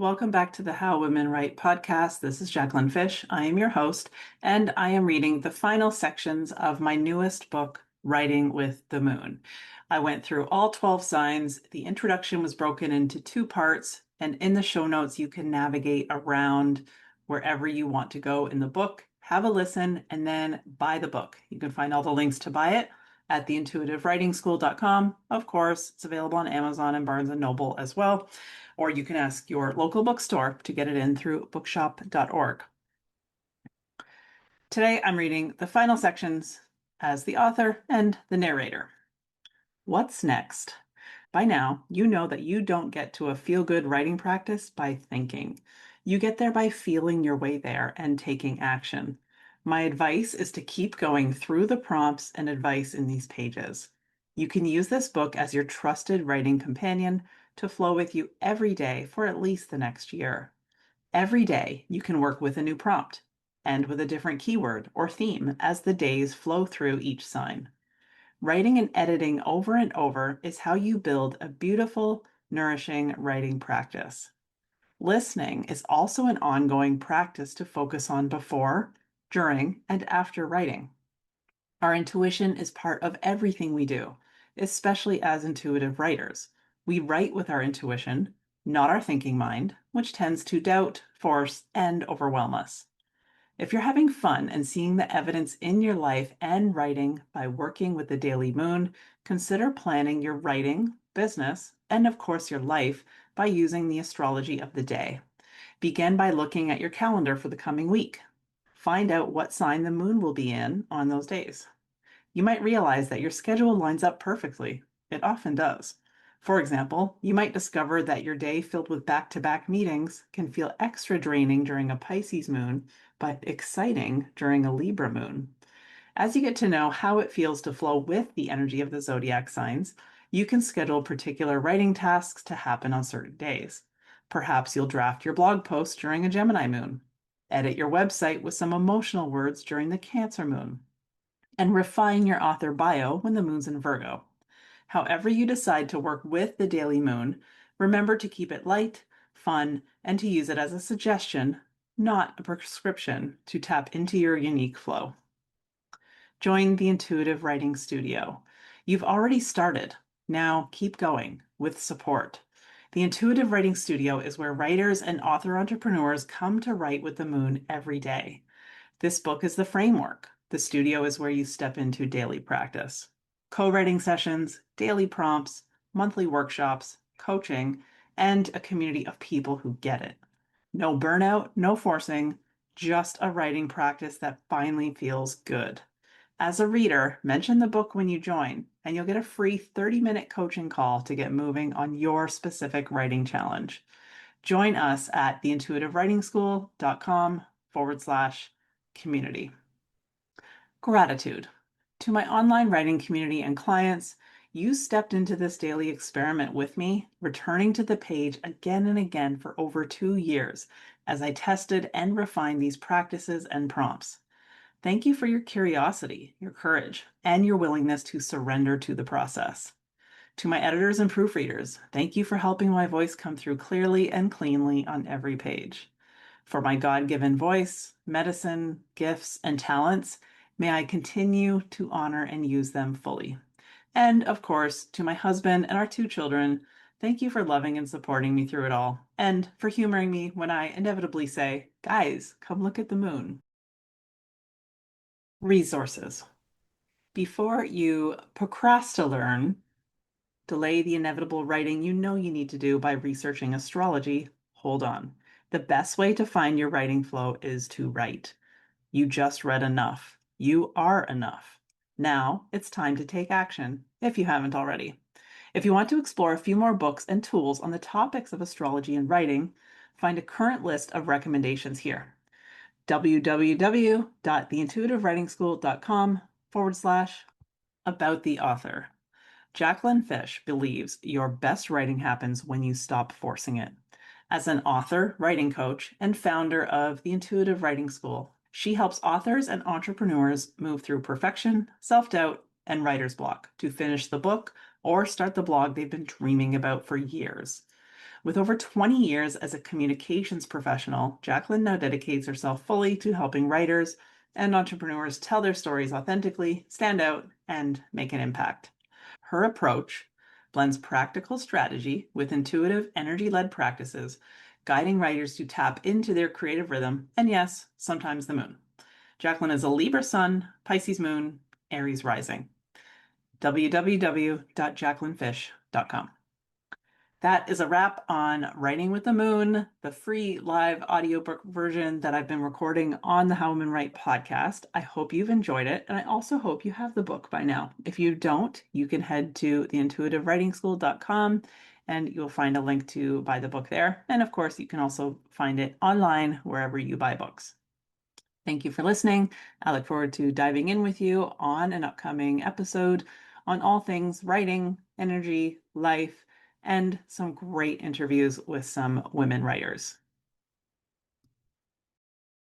Welcome back to the How Women Write podcast. This is Jacqueline Fisch. I am your host, and I am reading the final sections of my newest book, Writing with the Moon. I went through all 12 signs. The introduction was broken into two parts, and in the show notes, you can navigate around wherever you want to go in the book, have a listen, and then buy the book. You can find all the links to buy it at theintuitivewritingschool.com. Of course, it's available on Amazon and Barnes & Noble as well, or you can ask your local bookstore to get it in through bookshop.org. Today, I'm reading the final sections as the author and the narrator. What's next? By now, you know that you don't get to a feel-good writing practice by thinking. You get there by feeling your way there and taking action. My advice is to keep going through the prompts and advice in these pages. You can use this book as your trusted writing companion to flow with you every day for at least the next year. Every day, you can work with a new prompt and with a different keyword or theme as the days flow through each sign. Writing and editing over and over is how you build a beautiful, nourishing writing practice. Listening is also an ongoing practice to focus on before, during, and after writing. Our intuition is part of everything we do, especially as intuitive writers. We write with our intuition, not our thinking mind, which tends to doubt, force, and overwhelm us. If you're having fun and seeing the evidence in your life and writing by working with the daily moon, consider planning your writing, business, and of course your life by using the astrology of the day. Begin by looking at your calendar for the coming week. Find out what sign the moon will be in on those days. You might realize that your schedule lines up perfectly. It often does. For example, you might discover that your day filled with back-to-back meetings can feel extra draining during a Pisces moon, but exciting during a Libra moon. As you get to know how it feels to flow with the energy of the zodiac signs, you can schedule particular writing tasks to happen on certain days. Perhaps you'll draft your blog post during a Gemini moon, edit your website with some emotional words during the Cancer moon, and refine your author bio when the moon's in Virgo. However you decide to work with the daily moon, remember to keep it light, fun, and to use it as a suggestion, not a prescription, to tap into your unique flow. Join the Intuitive Writing Studio. You've already started. Now keep going with support. The Intuitive Writing Studio is where writers and author entrepreneurs come to write with the moon every day. This book is the framework. The studio is where you step into daily practice. Co-writing sessions, daily prompts, monthly workshops, coaching, and a community of people who get it. No burnout, no forcing, just a writing practice that finally feels good. As a reader, mention the book when you join, and you'll get a free 30-minute coaching call to get moving on your specific writing challenge. Join us at theintuitivewritingschool.com/community. Gratitude. To my online writing community and clients, you stepped into this daily experiment with me, returning to the page again and again for over 2 years as I tested and refined these practices and prompts. Thank you for your curiosity, your courage, and your willingness to surrender to the process. To my editors and proofreaders, thank you for helping my voice come through clearly and cleanly on every page. For my God-given voice, medicine, gifts, and talents, may I continue to honor and use them fully. And of course, to my husband and our 2 children, thank you for loving and supporting me through it all, and for humoring me when I inevitably say, guys, come look at the moon. Resources. Before you procrastinate, delay the inevitable writing you know you need to do by researching astrology, hold on. The best way to find your writing flow is to write. You just read enough. You are enough. Now it's time to take action, if you haven't already. If you want to explore a few more books and tools on the topics of astrology and writing, find a current list of recommendations here. www.theintuitivewritingschool.com/about the author. Jacqueline Fisch believes your best writing happens when you stop forcing it. As an author, writing coach, and founder of the Intuitive Writing School, she helps authors and entrepreneurs move through perfection, self-doubt, and writer's block to finish the book or start the blog they've been dreaming about for years. With over 20 years as a communications professional, Jacqueline now dedicates herself fully to helping writers and entrepreneurs tell their stories authentically, stand out, and make an impact. Her approach blends practical strategy with intuitive, energy-led practices, guiding writers to tap into their creative rhythm, and yes, sometimes the moon. Jacqueline is a Libra sun, Pisces moon, Aries rising. www.jacquelinefisch.com. That is a wrap on Writing with the Moon, the free live audiobook version that I've been recording on the How Women Write podcast. I hope you've enjoyed it, and I also hope you have the book by now. If you don't, you can head to theintuitivewritingschool.com and you'll find a link to buy the book there. And of course, you can also find it online wherever you buy books. Thank you for listening. I look forward to diving in with you on an upcoming episode on all things writing, energy, life, and some great interviews with some women writers.